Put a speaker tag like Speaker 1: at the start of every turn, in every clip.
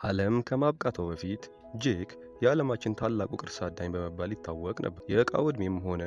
Speaker 1: ዓለም ከማብቃቷ በፊት ጄክ የዓለማችን ታላቁ ቅርስ አዳኝ በመባል ይታወቅ ነበር። የዕቃው ዕድሜም ሆነ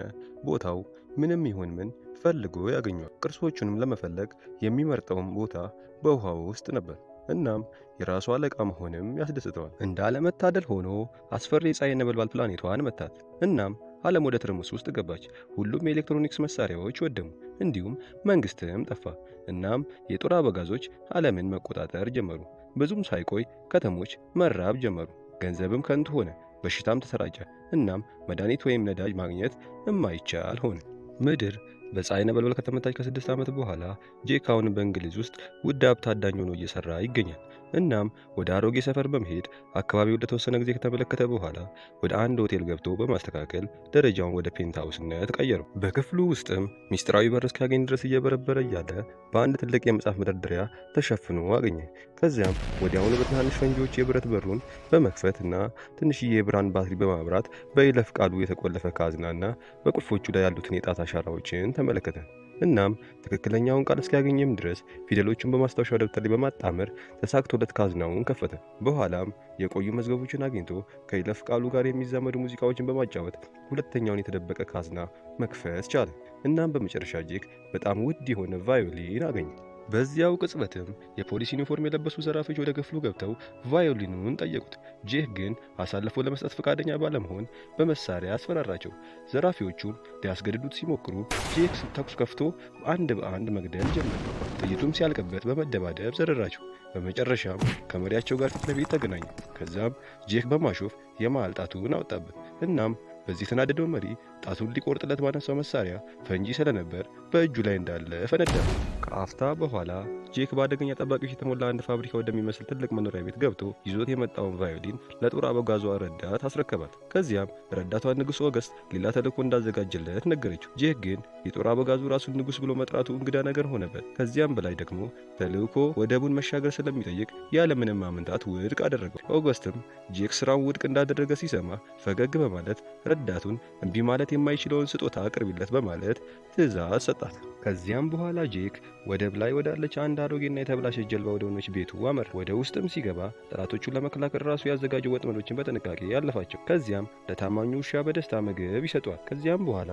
Speaker 1: ቦታው ምንም ይሁን ምን ፈልጎ ያገኘዋል። ቅርሶቹንም ለመፈለግ የሚመርጠውም ቦታ በውሃ ውስጥ ነበር። እናም የራሱ አለቃ መሆንም ያስደስተዋል። እንደ አለመታደል ሆኖ አስፈሪ የፀሐይ ነበልባል ፕላኔቷን መታት። እናም ዓለም ወደ ትርምስ ውስጥ ገባች። ሁሉም የኤሌክትሮኒክስ መሳሪያዎች ወደሙ፣ እንዲሁም መንግስትም ጠፋ። እናም የጦር አበጋዞች ዓለምን መቆጣጠር ጀመሩ። ብዙም ሳይቆይ ከተሞች መራብ ጀመሩ። ገንዘብም ከንቱ ሆነ። በሽታም ተሰራጨ። እናም መድኃኒት ወይም ነዳጅ ማግኘት የማይቻል ሆነ። ምድር በፀሐይ ነበልባል ከተመታች ከ6 ዓመት በኋላ ጄክ አሁን በእንግሊዝ ውስጥ ውድ ሀብት አዳኝ ሆኖ እየሰራ ይገኛል። እናም ወደ አሮጌ ሰፈር በመሄድ አካባቢውን ለተወሰነ ጊዜ ከተመለከተ በኋላ ወደ አንድ ሆቴል ገብቶ በማስተካከል ደረጃውን ወደ ፔንትሃውስነት ቀየረው። በክፍሉ ውስጥም ሚስጥራዊ በር እስኪያገኝ ድረስ እየበረበረ እያለ በአንድ ትልቅ የመጽሐፍ መደርደሪያ ተሸፍኖ አገኘ። ከዚያም ወዲያውኑ በትናንሽ ፈንጂዎች የብረት በሩን በመክፈት እና ትንሽዬ የብርሃን ባትሪ በማብራት በይለፍ ቃሉ የተቆለፈ ካዝናና በቁልፎቹ ላይ ያሉትን የጣት አሻራዎችን ተመለከተ። እናም ትክክለኛውን ቃል እስኪያገኝም ድረስ ፊደሎቹን በማስታወሻ ደብተር ላይ በማጣመር ተሳክቶለት ካዝናውን ከፈተ። በኋላም የቆዩ መዝገቦችን አግኝቶ ከይለፍ ቃሉ ጋር የሚዛመዱ ሙዚቃዎችን በማጫወት ሁለተኛውን የተደበቀ ካዝና መክፈት ቻለ። እናም በመጨረሻ ጄክ በጣም ውድ የሆነ ቫዮሊን አገኘ። በዚያው ቅጽበትም የፖሊስ ዩኒፎርም የለበሱ ዘራፊዎች ወደ ክፍሉ ገብተው ቫዮሊኑን ጠየቁት። ጄክ ግን አሳልፎ ለመስጠት ፈቃደኛ ባለመሆን በመሳሪያ አስፈራራቸው። ዘራፊዎቹም ሊያስገድዱት ሲሞክሩ ጄክ ተኩስ ከፍቶ አንድ በአንድ መግደል ጀመረ። ጥይቱም ሲያልቅበት በመደባደብ ዘረራቸው። በመጨረሻም ከመሪያቸው ጋር ፊት ለፊት ተገናኙ። ከዛም ጄክ በማሾፍ የመሃል ጣቱን አወጣበት። እናም በዚህ የተናደደው መሪ ጣቱን ሊቆርጥለት ባነሳው መሳሪያ ፈንጂ ስለነበር በእጁ ላይ እንዳለ ፈነዳ። ከአፍታ በኋላ ጄክ በአደገኛ ጠባቂዎች የተሞላ አንድ ፋብሪካ ወደሚመስል ትልቅ መኖሪያ ቤት ገብቶ ይዞት የመጣውን ቫዮሊን ለጦር አበጋዟ ረዳት አስረከባት። ከዚያም ረዳቷ ንጉሥ ኦገስት ሌላ ተልእኮ እንዳዘጋጀለት ነገረችው። ጄክ ግን የጦር አበጋዙ ራሱን ንጉሥ ብሎ መጥራቱ እንግዳ ነገር ሆነበት። ከዚያም በላይ ደግሞ ተልእኮ ወደቡን መሻገር ስለሚጠይቅ ያለምንም ማመንታት ውድቅ አደረገው። ኦገስትም ጄክ ስራውን ውድቅ እንዳደረገ ሲሰማ ፈገግ በማለት ረዳቱን እምቢ ማለት የማይችለውን ስጦታ አቅርቢለት በማለት ትዕዛዝ ሰጣት። ከዚያም በኋላ ጄክ ወደብ ላይ ወዳለች አንድ አሮጌና የተበላሸች ጀልባ ወደ ሆነች ቤቱ አመራ። ወደ ውስጥም ሲገባ ጠላቶቹን ለመከላከል ራሱ ያዘጋጀው ወጥመዶችን በጥንቃቄ ያለፋቸው። ከዚያም ለታማኙ ውሻ በደስታ ምግብ ይሰጠዋል። ከዚያም በኋላ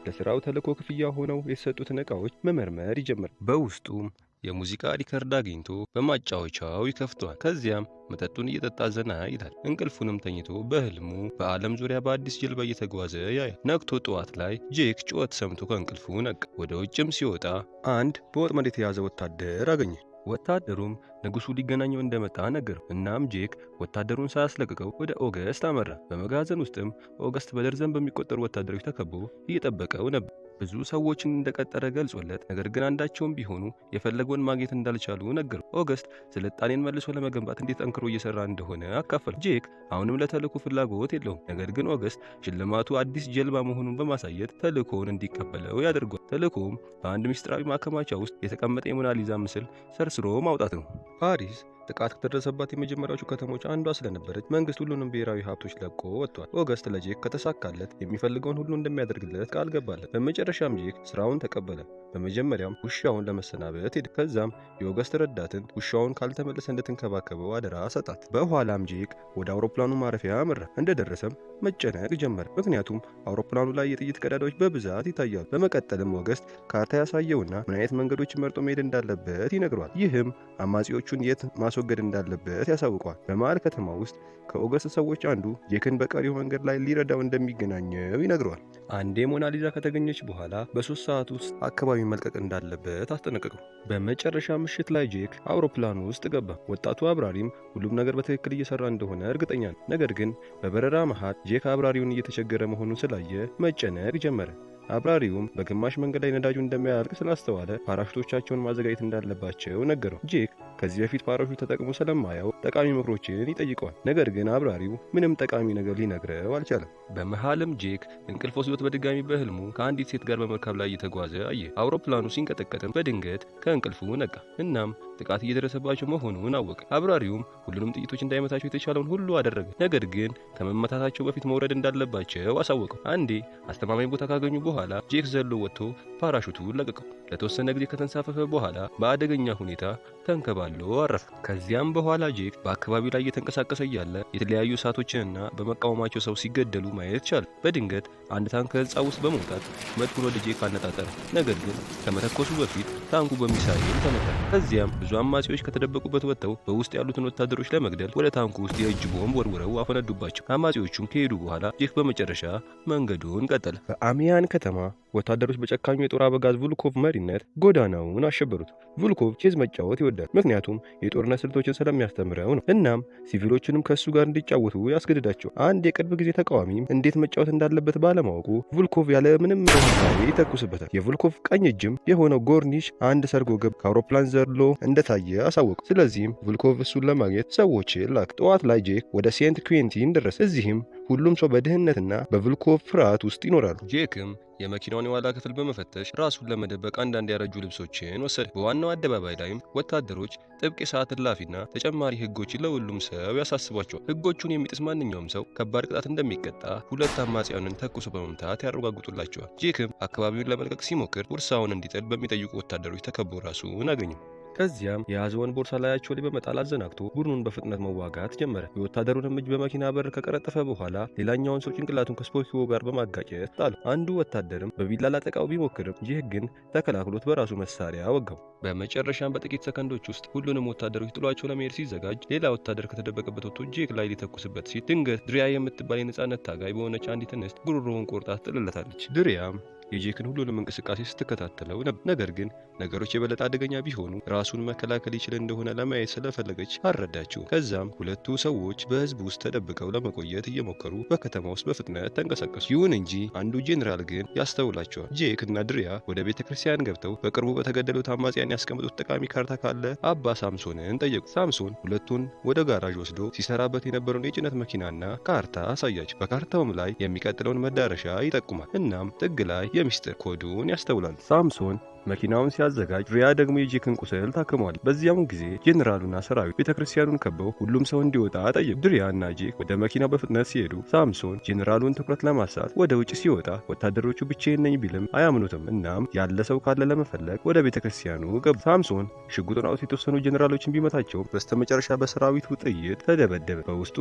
Speaker 1: ለስራው ተልእኮ ክፍያ ሆነው የተሰጡትን ዕቃዎች መመርመር ይጀምራል። በውስጡም የሙዚቃ ሪከርድ አግኝቶ በማጫወቻው ይከፍተዋል። ከዚያም መጠጡን እየጠጣ ዘና ይላል። እንቅልፉንም ተኝቶ በህልሙ በዓለም ዙሪያ በአዲስ ጀልባ እየተጓዘ ያያል። ነግቶ ጠዋት ላይ ጄክ ጩኸት ሰምቶ ከእንቅልፉ ነቃ። ወደ ውጭም ሲወጣ አንድ በወጥመድ የተያዘ ወታደር አገኘ። ወታደሩም ንጉሱ ሊገናኘው እንደመጣ ነገረው። እናም ጄክ ወታደሩን ሳያስለቅቀው ወደ ኦገስት አመራ። በመጋዘን ውስጥም ኦገስት በደርዘን በሚቆጠሩ ወታደሮች ተከቦ እየጠበቀው ነበር። ብዙ ሰዎችን እንደቀጠረ ገልጾለት፣ ነገር ግን አንዳቸውም ቢሆኑ የፈለገውን ማግኘት እንዳልቻሉ ነገረው። ኦገስት ስልጣኔን መልሶ ለመገንባት እንዴት ጠንክሮ እየሰራ እንደሆነ አካፈለ። ጄክ አሁንም ለተልእኮ ፍላጎት የለውም። ነገር ግን ኦገስት ሽልማቱ አዲስ ጀልባ መሆኑን በማሳየት ተልእኮውን እንዲቀበለው ያደርጓል። ተልእኮውም በአንድ ምስጢራዊ ማከማቻ ውስጥ የተቀመጠ የሞናሊዛ ምስል ሰርስሮ ማውጣት ነው። ፓሪስ ጥቃት ከተደረሰባት የመጀመሪያዎቹ ከተሞች አንዷ ስለነበረች መንግስት ሁሉንም ብሔራዊ ሀብቶች ለቆ ወጥቷል። ኦገስት ለጄክ ከተሳካለት የሚፈልገውን ሁሉ እንደሚያደርግለት ቃል ገባለት። በመጨረሻም ጄክ ስራውን ተቀበለ። በመጀመሪያም ውሻውን ለመሰናበት ሄደ። ከዛም የኦገስት ረዳትን ውሻውን ካልተመለሰ እንድትንከባከበው አደራ ሰጣት። በኋላም ጄክ ወደ አውሮፕላኑ ማረፊያ አመራ። እንደደረሰም መጨነቅ ጀመረ፣ ምክንያቱም አውሮፕላኑ ላይ የጥይት ቀዳዳዎች በብዛት ይታያሉ። በመቀጠልም ኦገስት ካርታ ያሳየውና ምን አይነት መንገዶችን መርጦ መሄድ እንዳለበት ይነግረዋል። ይህም አማጺዎቹን የት ማስወገድ እንዳለበት ያሳውቀዋል። በመሃል ከተማ ውስጥ ከኦገስት ሰዎች አንዱ ጄክን በቀሪው መንገድ ላይ ሊረዳው እንደሚገናኘው ይነግረዋል። አንዴ ሞናሊዛ ከተገኘች በኋላ በ3 ሰዓት ውስጥ አካባቢ መልቀቅ እንዳለበት አስጠነቀቀው። በመጨረሻ ምሽት ላይ ጄክ አውሮፕላኑ ውስጥ ገባ። ወጣቱ አብራሪም ሁሉም ነገር በትክክል እየሰራ እንደሆነ እርግጠኛ ነው። ነገር ግን በበረራ መሃል ጄክ አብራሪውን እየተቸገረ መሆኑን ስላየ መጨነቅ ጀመረ። አብራሪውም በግማሽ መንገድ ላይ ነዳጁ እንደሚያልቅ ስላስተዋለ ፓራሹቶቻቸውን ማዘጋጀት እንዳለባቸው ነገረው። ጄክ ከዚህ በፊት ፓራሹት ተጠቅሞ ስለማያው ጠቃሚ ምክሮችን ይጠይቀዋል። ነገር ግን አብራሪው ምንም ጠቃሚ ነገር ሊነግረው አልቻለም። በመሃልም ጄክ እንቅልፍ ወስዶት በድጋሚ በህልሙ ከአንዲት ሴት ጋር በመርከብ ላይ እየተጓዘ አየ። አውሮፕላኑ ሲንቀጠቀጥም በድንገት ከእንቅልፉ ነቃ። እናም ጥቃት እየደረሰባቸው መሆኑን አወቀ። አብራሪውም ሁሉንም ጥይቶች እንዳይመታቸው የተቻለውን ሁሉ አደረገ። ነገር ግን ከመመታታቸው በፊት መውረድ እንዳለባቸው አሳወቀው። አንዴ አስተማማኝ ቦታ ካገኙ በኋላ ጄክ ዘሎ ወጥቶ ፓራሹቱን ለቀቀው። ለተወሰነ ጊዜ ከተንሳፈፈ በኋላ በአደገኛ ሁኔታ ተንከባሎ አረፈ። ከዚያም በኋላ ጄክ በአካባቢው ላይ እየተንቀሳቀሰ እያለ የተለያዩ እሳቶችንና በመቃወማቸው ሰው ሲገደሉ ማየት ቻለ። በድንገት አንድ ታንክ ከህንፃ ውስጥ በመውጣት መድፉን ወደ ጄክ አነጣጠረ። ነገር ግን ከመተኮሱ በፊት ታንኩ በሚሳኤል ተመታ። ከዚያም ብዙ አማጺዎች ከተደበቁበት ወጥተው በውስጥ ያሉትን ወታደሮች ለመግደል ወደ ታንኩ ውስጥ የእጅ ቦምብ ወርውረው አፈነዱባቸው። አማጺዎቹም ከሄዱ በኋላ ጄክ በመጨረሻ መንገዱን ቀጠለ። በአሚያን ከተማ ወታደሮች በጨካኙ የጦር አበጋዝ ቮልኮቭ መሪነት ጎዳናውን አሸበሩት። ቮልኮቭ ቼዝ መጫወት ይወዳል፣ ምክንያቱም የጦርነት ስልቶችን ስለሚያስተምረው ነው። እናም ሲቪሎችንም ከእሱ ጋር እንዲጫወቱ ያስገድዳቸው። አንድ የቅርብ ጊዜ ተቃዋሚም እንዴት መጫወት እንዳለበት ባለማወቁ ቮልኮቭ ያለ ምንም ርኅራኄ ይተኩስበታል። የቮልኮቭ ቀኝ እጅም የሆነው ጎርኒች አንድ ሰርጎ ገብ ከአውሮፕላን ዘሎ እንደታየ አሳወቁ። ስለዚህም ቮልኮቭ እሱን ለማግኘት ሰዎችን ላክ። ጠዋት ላይ ጄክ ወደ ሴንት ኩዌንቲን ደረሰ። እዚህም ሁሉም ሰው በድህነትና በቮልኮቭ ፍርሃት ውስጥ ይኖራሉ። ጄክም የመኪናውን የኋላ ክፍል በመፈተሽ ራሱን ለመደበቅ አንዳንድ ያረጁ ልብሶችን ወሰደ። በዋናው አደባባይ ላይም ወታደሮች ጥብቅ የሰዓት እላፊና ተጨማሪ ሕጎችን ለሁሉም ሰው ያሳስቧቸዋል። ሕጎቹን የሚጥስ ማንኛውም ሰው ከባድ ቅጣት እንደሚቀጣ ሁለት አማጽያንን ተኩሶ በመምታት ያረጋግጡላቸዋል። ጄክም አካባቢውን ለመልቀቅ ሲሞክር ቦርሳውን እንዲጥል በሚጠይቁ ወታደሮች ተከቦ ራሱን አገኘው። ከዚያም የያዘውን ቦርሳ ላያቸው ላይ በመጣል አዘናግቶ ቡድኑን በፍጥነት መዋጋት ጀመረ። የወታደሩንም እጅ በመኪና በር ከቀረጠፈ በኋላ ሌላኛውን ሰው ጭንቅላቱን ከስፖኪዮ ጋር በማጋጨት ጣሉ። አንዱ ወታደርም በቢላ ላጠቃው ቢሞክርም ይህ ግን ተከላክሎት በራሱ መሳሪያ ወጋው። በመጨረሻም በጥቂት ሰከንዶች ውስጥ ሁሉንም ወታደሮች ጥሏቸው ለመሄድ ሲዘጋጅ ሌላ ወታደር ከተደበቀበት ወጥቶ ጄክ ላይ ሊተኩስበት ሲል ድንገት ድሪያ የምትባል የነጻነት ታጋይ በሆነች አንዲት እንስት ጉሮሮውን ቆርጣ ትጥልለታለች። ድሪያም የጄክን ሁሉንም እንቅስቃሴ ስትከታተለው ነበር። ነገር ግን ነገሮች የበለጠ አደገኛ ቢሆኑ ራሱን መከላከል ይችል እንደሆነ ለማየት ስለፈለገች አልረዳችው። ከዛም ሁለቱ ሰዎች በህዝብ ውስጥ ተደብቀው ለመቆየት እየሞከሩ በከተማ ውስጥ በፍጥነት ተንቀሳቀሱ። ይሁን እንጂ አንዱ ጄኔራል ግን ያስተውላቸዋል። ጄክ እና ድሪያ ወደ ቤተ ክርስቲያን ገብተው በቅርቡ በተገደሉት አማጽያን ያስቀምጡት ጠቃሚ ካርታ ካለ አባ ሳምሶንን ጠየቁ። ሳምሶን ሁለቱን ወደ ጋራዥ ወስዶ ሲሰራበት የነበረውን የጭነት መኪናና ካርታ አሳያቸው። በካርታውም ላይ የሚቀጥለውን መዳረሻ ይጠቁማል። እናም ጥግ ላይ የሚስጥር ኮዱን ያስተውላል። ሳምሶን መኪናውን ሲያዘጋጅ ድሪያ ደግሞ የጄክን ቁስል ታክመዋል። በዚያም ጊዜ ጄኔራሉና ሰራዊት ቤተክርስቲያኑን ከበው ሁሉም ሰው እንዲወጣ ጠየቁ። ድሪያ እና ጄክ ወደ መኪናው በፍጥነት ሲሄዱ ሳምሶን ጄኔራሉን ትኩረት ለማሳት ወደ ውጭ ሲወጣ ወታደሮቹ ብቻዬን ነኝ ቢልም አያምኑትም። እናም ያለ ሰው ካለ ለመፈለግ ወደ ቤተክርስቲያኑ ገቡ። ሳምሶን ሽጉጡን አውጥቶ የተወሰኑ ጄኔራሎችን ቢመታቸው በስተመጨረሻ በሰራዊቱ ጥይት ተደበደበ። በውስጡ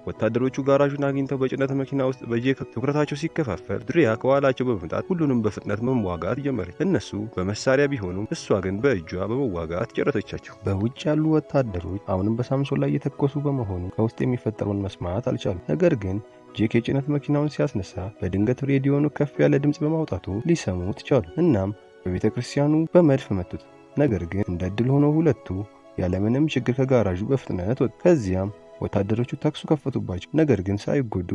Speaker 1: ወታደሮቹ ጋራዡን አግኝተው በጭነት መኪና ውስጥ በጄክ ትኩረታቸው ሲከፋፈል ድሪያ ከኋላቸው በመምጣት ሁሉንም በፍጥነት መዋጋት ጀመረች። እነሱ በመሳሪያ ቢሆኑም እሷ ግን በእጇ በመዋጋት ጨረሰቻቸው። በውጭ ያሉ ወታደሮች አሁንም በሳምሶን ላይ እየተኮሱ በመሆኑ ከውስጥ የሚፈጠረውን መስማት አልቻሉም። ነገር ግን ጄክ የጭነት መኪናውን ሲያስነሳ በድንገት ሬዲዮኑ ከፍ ያለ ድምፅ በማውጣቱ ሊሰሙት ቻሉ። እናም በቤተ ክርስቲያኑ በመድፍ መቱት። ነገር ግን እንደ ዕድል ሆኖ ሁለቱ ያለምንም ችግር ከጋራዡ በፍጥነት ወጡ። ከዚያም ወታደሮቹ ተኩስ ከፈቱባቸው። ነገር ግን ሳይጎዱ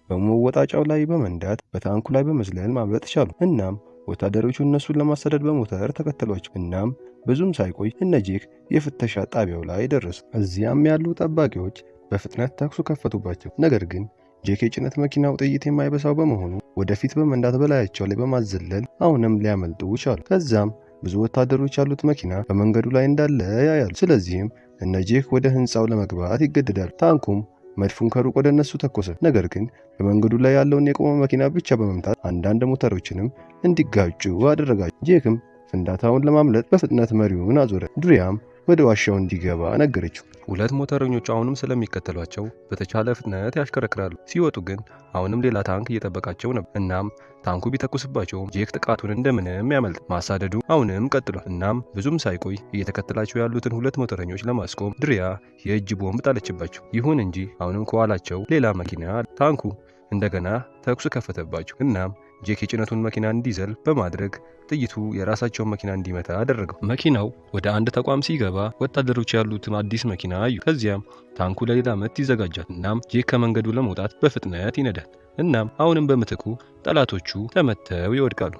Speaker 1: በመወጣጫው ላይ በመንዳት በታንኩ ላይ በመዝለል ማምለጥ ቻሉ። እናም ወታደሮቹ እነሱን ለማሳደድ በሞተር ተከተሏቸው። እናም ብዙም ሳይቆይ እነ ጄክ የፍተሻ ጣቢያው ላይ ደረሱ። እዚያም ያሉ ጠባቂዎች በፍጥነት ተኩስ ከፈቱባቸው። ነገር ግን ጄክ የጭነት መኪናው ጥይት የማይበሳው በመሆኑ ወደፊት በመንዳት በላያቸው ላይ በማዘለል አሁንም ሊያመልጡ ቻሉ። ከዛም ብዙ ወታደሮች ያሉት መኪና በመንገዱ ላይ እንዳለ ያያሉ። ስለዚህም እነ ጄክ ወደ ህንፃው ለመግባት ይገደዳሉ። ታንኩም መድፉን ከሩቅ ወደ እነሱ ተኮሰ። ነገር ግን በመንገዱ ላይ ያለውን የቆመ መኪና ብቻ በመምታት አንዳንድ ሞተሮችንም እንዲጋጩ አደረጋቸው። ጄክም ፍንዳታውን ለማምለጥ በፍጥነት መሪውን አዞረ። ድሪያም ወደ ዋሻው እንዲገባ ነገረችው። ሁለት ሞተረኞች አሁንም ስለሚከተሏቸው በተቻለ ፍጥነት ያሽከረክራሉ። ሲወጡ ግን አሁንም ሌላ ታንክ እየጠበቃቸው ነበር። እናም ታንኩ ቢተኩስባቸውም ጄክ ጥቃቱን እንደምንም ያመልጥ። ማሳደዱ አሁንም ቀጥሏል። እናም ብዙም ሳይቆይ እየተከተላቸው ያሉትን ሁለት ሞተረኞች ለማስቆም ድሪያ የእጅ ቦምብ ጣለችባቸው። ይሁን እንጂ አሁንም ከኋላቸው ሌላ መኪና አለ። ታንኩ እንደገና ተኩስ ከፈተባቸው። እናም ጄክ የጭነቱን መኪና እንዲዘል በማድረግ ጥይቱ የራሳቸውን መኪና እንዲመታ አደረገው። መኪናው ወደ አንድ ተቋም ሲገባ ወታደሮች ያሉትን አዲስ መኪና አዩ። ከዚያም ታንኩ ለሌላ ምት ይዘጋጃል። እናም ጄክ ከመንገዱ ለመውጣት በፍጥነት ይነዳል። እናም አሁንም በምትኩ ጠላቶቹ ተመተው ይወድቃሉ።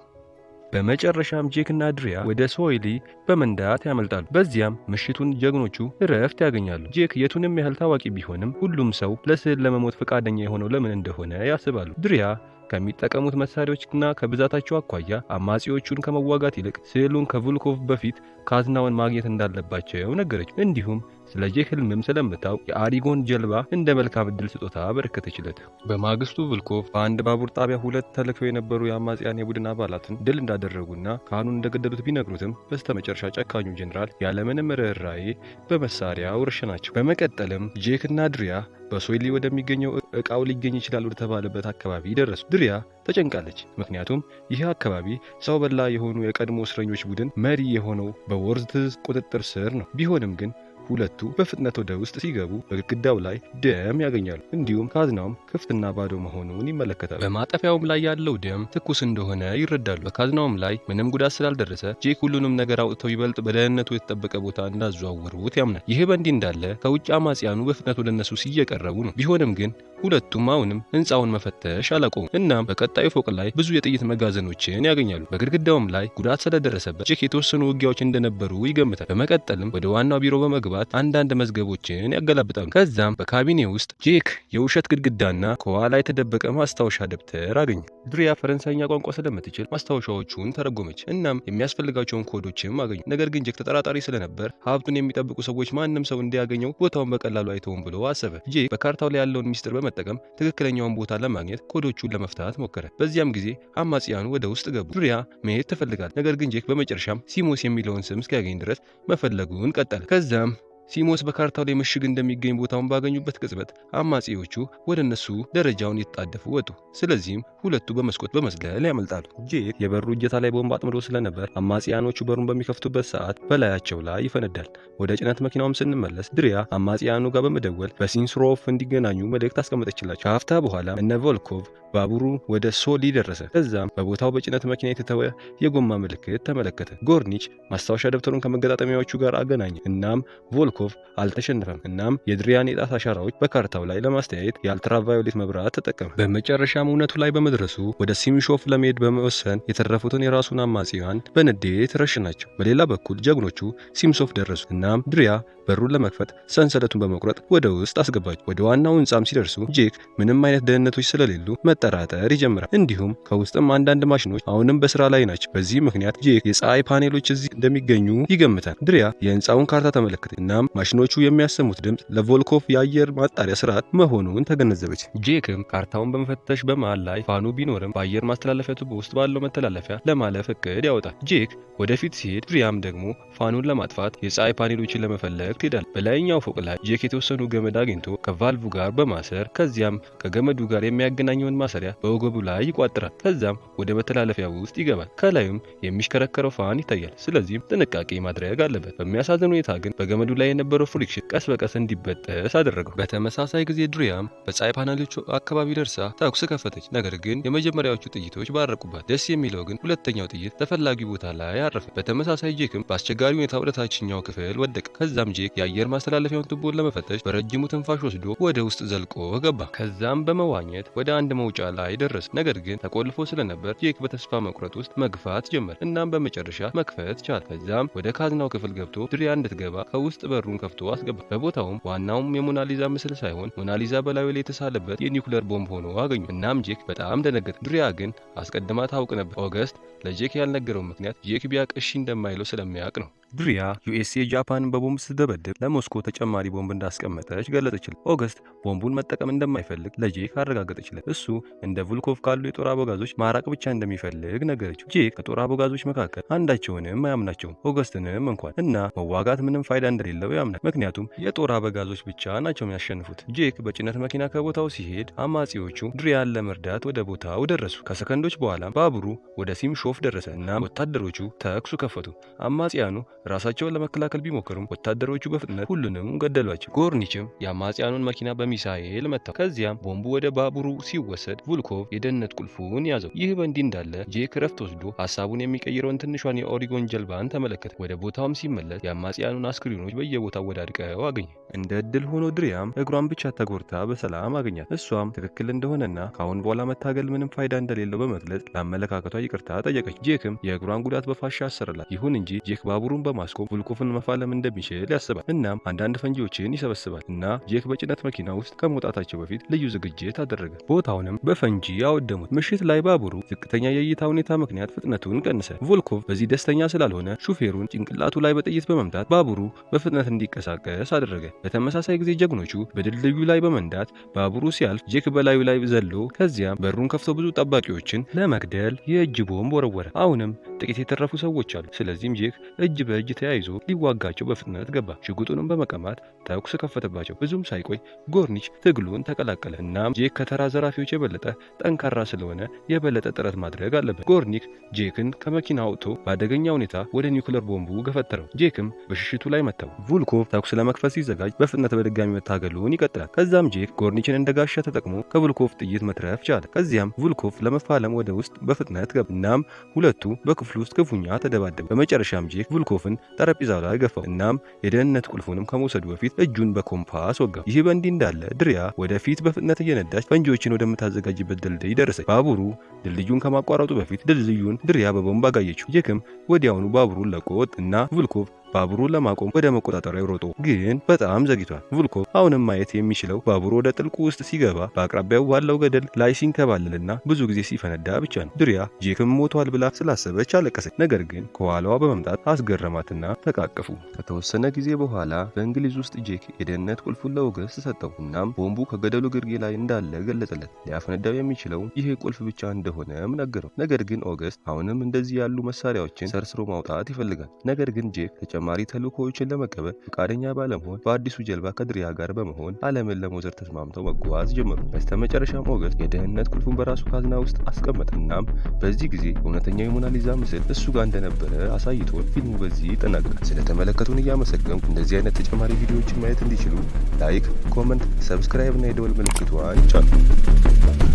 Speaker 1: በመጨረሻም ጄክ እና ድሪያ ወደ ሶይሊ በመንዳት ያመልጣሉ። በዚያም ምሽቱን ጀግኖቹ እረፍት ያገኛሉ። ጄክ የቱንም ያህል ታዋቂ ቢሆንም ሁሉም ሰው ለስዕል ለመሞት ፈቃደኛ የሆነው ለምን እንደሆነ ያስባሉ። ድሪያ ከሚጠቀሙት መሳሪያዎችና ከብዛታቸው አኳያ አማጺዎቹን ከመዋጋት ይልቅ ስዕሉን ከቮልኮቭ በፊት ካዝናውን ማግኘት እንዳለባቸው ነገረች። እንዲሁም ስለ ጄክ ህልምም ስለምታውቅ የአሪጎን ጀልባ እንደ መልካም ዕድል ስጦታ አበረከተችለት። በማግስቱ ቮልኮቭ በአንድ ባቡር ጣቢያ 2 ተልከው የነበሩ የአማጽያን የቡድን አባላትን ድል እንዳደረጉና ካህኑን እንደገደሉት ቢነግሩትም በስተመጨረሻ ጨካኙ ጀነራል ያለምንም ርኅራኄ በመሳሪያው ረሸናቸው። በመቀጠልም ጄክና ድሪያ በሶይሊ ወደሚገኘው ዕቃው ሊገኝ ይችላል ወደተባለበት አካባቢ ደረሱ። ድሪያ ተጨንቃለች፣ ምክንያቱም ይህ አካባቢ ሰው በላ የሆኑ የቀድሞ እስረኞች ቡድን መሪ የሆነው በዎርዝትዝ ቁጥጥር ስር ነው። ቢሆንም ግን ሁለቱ በፍጥነት ወደ ውስጥ ሲገቡ በግድግዳው ላይ ደም ያገኛሉ። እንዲሁም ካዝናውም ክፍትና ባዶ መሆኑን ይመለከታሉ። በማጠፊያውም ላይ ያለው ደም ትኩስ እንደሆነ ይረዳሉ። በካዝናውም ላይ ምንም ጉዳት ስላልደረሰ ጄክ ሁሉንም ነገር አውጥተው ይበልጥ በደህንነቱ የተጠበቀ ቦታ እንዳዘዋወሩት ያምናል። ይህ በእንዲህ እንዳለ ከውጭ አማጽያኑ በፍጥነት ወደ እነሱ እየቀረቡ ነው። ቢሆንም ግን ሁለቱም አሁንም ህንፃውን መፈተሽ አላቆሙም። እናም በቀጣዩ ፎቅ ላይ ብዙ የጥይት መጋዘኖችን ያገኛሉ። በግድግዳውም ላይ ጉዳት ስለደረሰበት ጄክ የተወሰኑ ውጊያዎች እንደነበሩ ይገምታል። በመቀጠልም ወደ ዋናው ቢሮ በመግባት አንዳንድ መዝገቦችን ያገላብጣሉ። ከዛም በካቢኔ ውስጥ ጄክ የውሸት ግድግዳና ከኋላ የተደበቀ ማስታወሻ ደብተር አገኘ። ድሪያ ፈረንሳይኛ ቋንቋ ስለምትችል ማስታወሻዎቹን ተረጎመች። እናም የሚያስፈልጋቸውን ኮዶችም አገኙ። ነገር ግን ጄክ ተጠራጣሪ ስለነበር ሀብቱን የሚጠብቁ ሰዎች ማንም ሰው እንዲያገኘው ቦታውን በቀላሉ አይተውም ብሎ አሰበ። ጄክ በካርታው ላይ ያለውን ሚስጥር በመጠቀም ትክክለኛውን ቦታ ለማግኘት ኮዶቹን ለመፍታት ሞከረ። በዚያም ጊዜ አማጽያኑ ወደ ውስጥ ገቡ። ድሪያ መሄድ ትፈልጋል። ነገር ግን ጄክ በመጨረሻም ሲሞስ የሚለውን ስም እስኪያገኝ ድረስ መፈለጉን ቀጠለ። ከዛም ሲሞስ በካርታው ላይ ምሽግ እንደሚገኝ ቦታውን ባገኙበት ቅጽበት አማጺዎቹ ወደ እነሱ ደረጃውን እየተጣደፉ ወጡ። ስለዚህም ሁለቱ በመስኮት በመዝለል ያመልጣሉ። ጄክ የበሩ እጀታ ላይ ቦምብ አጥምዶ ስለነበር አማጺያኖቹ በሩን በሚከፍቱበት ሰዓት በላያቸው ላይ ይፈነዳል። ወደ ጭነት መኪናውም ስንመለስ ድሪያ አማጺያኑ ጋር በመደወል በሲንስሮፍ እንዲገናኙ መልእክት አስቀመጠችላቸው። ከአፍታ በኋላ እነ ቮልኮቭ ባቡሩ ወደ ሶሊ ደረሰ። ከዛም በቦታው በጭነት መኪና የተተወ የጎማ ምልክት ተመለከተ። ጎርኒች ማስታወሻ ደብተሩን ከመገጣጠሚያዎቹ ጋር አገናኘ። እናም ቮልኮቭ አልተሸነፈም። እናም የድሪያን የጣት አሻራዎች በካርታው ላይ ለማስተያየት የአልትራቫዮሌት መብራት ተጠቀመ። በመጨረሻም እውነቱ ላይ በመድረሱ ወደ ሲምሾፍ ለመሄድ በመወሰን የተረፉትን የራሱን አማጺያን በንዴት ረሽናቸው። በሌላ በኩል ጀግኖቹ ሲምሶፍ ደረሱ። እናም ድሪያ በሩን ለመክፈት ሰንሰለቱን በመቁረጥ ወደ ውስጥ አስገባቸው። ወደ ዋናው ህንጻም ሲደርሱ ጄክ ምንም አይነት ደህንነቶች ስለሌሉ መጠራጠር ይጀምራል። እንዲሁም ከውስጥም አንዳንድ ማሽኖች አሁንም በስራ ላይ ናቸው። በዚህ ምክንያት ጄክ የፀሐይ ፓኔሎች እዚህ እንደሚገኙ ይገምታል። ድሪያ የህንጻውን ካርታ ተመለከተ። እናም ማሽኖቹ የሚያሰሙት ድምፅ ለቮልኮቭ የአየር ማጣሪያ ስርዓት መሆኑን ተገነዘበች። ጄክም ካርታውን በመፈተሽ በመሃል ላይ ፋኑ ቢኖርም በአየር ማስተላለፊያ ቱቦ ውስጥ ባለው መተላለፊያ ለማለፍ እቅድ ያወጣል። ጄክ ወደፊት ሲሄድ ድሪያም ደግሞ ፋኑን ለማጥፋት የፀሐይ ፓኔሎችን ለመፈለግ ትሄዳል። በላይኛው ፎቅ ላይ ጄክ የተወሰኑ ገመድ አግኝቶ ከቫልቭ ጋር በማሰር ከዚያም ከገመዱ ጋር የሚያገናኘውን ማሰሪያ በወገቡ ላይ ይቋጥራል። ከዛም ወደ መተላለፊያ ውስጥ ይገባል። ከላዩም የሚሽከረከረው ፋን ይታያል። ስለዚህም ጥንቃቄ ማድረግ አለበት። በሚያሳዝን ሁኔታ ግን በገመዱ ላይ የነበረው ፍሪክሽን ቀስ በቀስ እንዲበጠስ አደረገው። በተመሳሳይ ጊዜ ድሪያም በፀሐይ ፓናሎቹ አካባቢ ደርሳ ተኩስ ከፈተች። ነገር ግን የመጀመሪያዎቹ ጥይቶች ባረቁባት። ደስ የሚለው ግን ሁለተኛው ጥይት ተፈላጊ ቦታ ላይ አረፈ። በተመሳሳይ ጄክም በአስቸጋሪ ሁኔታ ወደ ታችኛው ክፍል ወደቀ። ከዛም ጄክ የአየር ማስተላለፊያውን ቱቦን ለመፈተሽ በረጅሙ ትንፋሽ ወስዶ ወደ ውስጥ ዘልቆ ገባ። ከዛም በመዋኘት ወደ አንድ መውጫ ላይ ደረሰ። ነገር ግን ተቆልፎ ስለነበር ጄክ በተስፋ መቁረጥ ውስጥ መግፋት ጀመረ። እናም በመጨረሻ መክፈት ቻለ። ከዛም ወደ ካዝናው ክፍል ገብቶ ድሪያ እንድትገባ ከውስጥ በሩን ከፍቶ አስገባ። በቦታውም ዋናውም የሞናሊዛ ምስል ሳይሆን ሞናሊዛ በላዩ ላይ የተሳለበት የኒውክሌር ቦምብ ሆኖ አገኙ። እናም ጄክ በጣም ደነገጠ። ድሪያ ግን አስቀድማ ታውቅ ነበር። ኦገስት ለጄክ ያልነገረው ምክንያት ጄክ ቢያቅ እሺ እንደማይለው ስለሚያውቅ ነው። ድሪያ ዩኤስኤ ጃፓንን በቦምብ ስትደበድብ ለሞስኮ ተጨማሪ ቦምብ እንዳስቀመጠች ገለጸችለት። ኦገስት ቦምቡን መጠቀም እንደማይፈልግ ለጄክ አረጋገጠችለት። እሱ እንደ ቮልኮቭ ካሉ የጦር አበጋዞች ማራቅ ብቻ እንደሚፈልግ ነገረችው። ጄክ ከጦር አበጋዞች መካከል አንዳቸውንም አያምናቸውም፣ ኦገስትንም እንኳን እና መዋጋት ምንም ፋይዳ እንደሌለው ያምናል። ምክንያቱም የጦር አበጋዞች ብቻ ናቸው የሚያሸንፉት። ጄክ በጭነት መኪና ከቦታው ሲሄድ አማጺዎቹ ድሪያን ለመርዳት ወደ ቦታው ደረሱ። ከሰከንዶች በኋላ ባቡሩ ወደ ሲምሾፍ ደረሰ እና ወታደሮቹ ተኩስ ከፈቱ። አማጺያኑ ራሳቸውን ለመከላከል ቢሞክሩም ወታደሮቹ በፍጥነት ሁሉንም ገደሏቸው። ጎርኒችም የአማጽያኑን መኪና በሚሳኤል መታው። ከዚያም ቦምቡ ወደ ባቡሩ ሲወሰድ ቮልኮቭ የደህንነት ቁልፉን ያዘው። ይህ በእንዲህ እንዳለ ጄክ ረፍት ወስዶ ሀሳቡን የሚቀይረውን ትንሿን የኦሪጎን ጀልባን ተመለከተ። ወደ ቦታውም ሲመለስ የአማጽያኑን አስክሬኖች በየቦታው ወዳድቀው አገኘ። እንደ እድል ሆኖ ድሪያም እግሯን ብቻ ተጎድታ በሰላም አገኛት። እሷም ትክክል እንደሆነና ካሁን በኋላ መታገል ምንም ፋይዳ እንደሌለው በመግለጽ ለአመለካከቷ ይቅርታ ጠየቀች። ጄክም የእግሯን ጉዳት በፋሻ አሰረላት። ይሁን እንጂ ጄክ ባቡሩን በማስቆም ቮልኮቭን መፋለም እንደሚችል ያስባል። እናም አንዳንድ ፈንጂዎችን ይሰበስባል እና ጄክ በጭነት መኪና ውስጥ ከመውጣታቸው በፊት ልዩ ዝግጅት አደረገ። ቦታውንም በፈንጂ አወደሙት። ምሽት ላይ ባቡሩ ዝቅተኛ የእይታ ሁኔታ ምክንያት ፍጥነቱን ቀንሰ። ቮልኮቭ በዚህ ደስተኛ ስላልሆነ ሹፌሩን ጭንቅላቱ ላይ በጥይት በመምታት ባቡሩ በፍጥነት እንዲንቀሳቀስ አደረገ። በተመሳሳይ ጊዜ ጀግኖቹ በድልድዩ ላይ በመንዳት ባቡሩ ሲያልፍ ጄክ በላዩ ላይ ዘሎ ከዚያም በሩን ከፍቶ ብዙ ጠባቂዎችን ለመግደል የእጅ ቦምብ ወረወረ። አሁንም ጥቂት የተረፉ ሰዎች አሉ። ስለዚህም ጄክ እጅ በእጅ ተያይዞ ሊዋጋቸው በፍጥነት ገባ። ሽጉጡንም በመቀማት ተኩስ ከፈተባቸው። ብዙም ሳይቆይ ጎርኒች ትግሉን ተቀላቀለ። እናም ጄክ ከተራ ዘራፊዎች የበለጠ ጠንካራ ስለሆነ የበለጠ ጥረት ማድረግ አለበት። ጎርኒክ ጄክን ከመኪና አውጥቶ በአደገኛ ሁኔታ ወደ ኒውክለር ቦምቡ ገፈተረው። ጄክም በሽሽቱ ላይ መታው። ቮልኮቭ ተኩስ ለመክፈት ሲዘጋጅ በፍጥነት በድጋሚ መታገሉን ይቀጥላል። ከዛም ጄክ ጎርኒችን እንደ ጋሻ ተጠቅሞ ከቮልኮቭ ጥይት መትረፍ ቻለ። ከዚያም ቮልኮቭ ለመፋለም ወደ ውስጥ በፍጥነት ገባ። እናም ሁለቱ በክፍሉ ውስጥ ክፉኛ ተደባደቡ። በመጨረሻም ጄክ ቮልኮቭን ጠረጴዛው ላይ ገፋው። እናም የደህንነት ቁልፉንም ከመውሰዱ በፊት እጁን በኮምፓስ ወጋው። ይህ በእንዲህ እንዳለ ድሪያ ወደፊት በፍጥነት እየነዳች ፈንጂዎችን ወደምታዘጋጅበት ድልድይ ደረሰች። ባቡሩ ድልድዩን ከማቋረጡ በፊት ድልድዩን ድሪያ በቦምብ አጋየችው። ጄክም ወዲያውኑ ባቡሩን ለቆ እና ቮልኮቭ ባቡሩን ለማቆም ወደ መቆጣጠሪያው ሮጦ፣ ግን በጣም ዘግይቷል። ቮልኮቭ አሁንም ማየት የሚችለው ባቡሩ ወደ ጥልቁ ውስጥ ሲገባ በአቅራቢያው ባለው ገደል ላይ ሲንከባለልና ብዙ ጊዜ ሲፈነዳ ብቻ ነው። ድሪያ ጄክም ሞቷል ብላ ስላሰበች አለቀሰች። ነገር ግን ከኋላዋ በመምጣት አስገረማትና ተቃቀፉ። ከተወሰነ ጊዜ በኋላ በእንግሊዝ ውስጥ ጄክ የደህንነት ቁልፉን ለኦገስት ሰጠው። እናም ቦምቡ ከገደሉ ግርጌ ላይ እንዳለ ገለጸለት። ሊያፈነዳው የሚችለው ይህ ቁልፍ ብቻ እንደሆነም ነገረው። ነገር ግን ኦገስት አሁንም እንደዚህ ያሉ መሳሪያዎችን ሰርስሮ ማውጣት ይፈልጋል። ነገር ግን ጄክ ተጨማሪ ተልእኮዎችን ለመቀበል ፈቃደኛ ባለመሆን በአዲሱ ጀልባ ከድሪያ ጋር በመሆን ዓለምን ለመዞር ተስማምተው መጓዝ ጀመሩ። በስተመጨረሻም ኦገስት የደህንነት ቁልፉን በራሱ ካዝና ውስጥ አስቀመጠ። እናም በዚህ ጊዜ እውነተኛው የሞናሊዛ ምስል እሱ ጋር እንደነበረ አሳይቶን ፊልሙ በዚህ ይጠናቀቃል። ስለተመለከቱን እያመሰገንኩ እንደዚህ አይነት ተጨማሪ ቪዲዮዎችን ማየት እንዲችሉ ላይክ፣ ኮመንት፣ ሰብስክራይብ እና የደወል ምልክቷን ይጫኑ።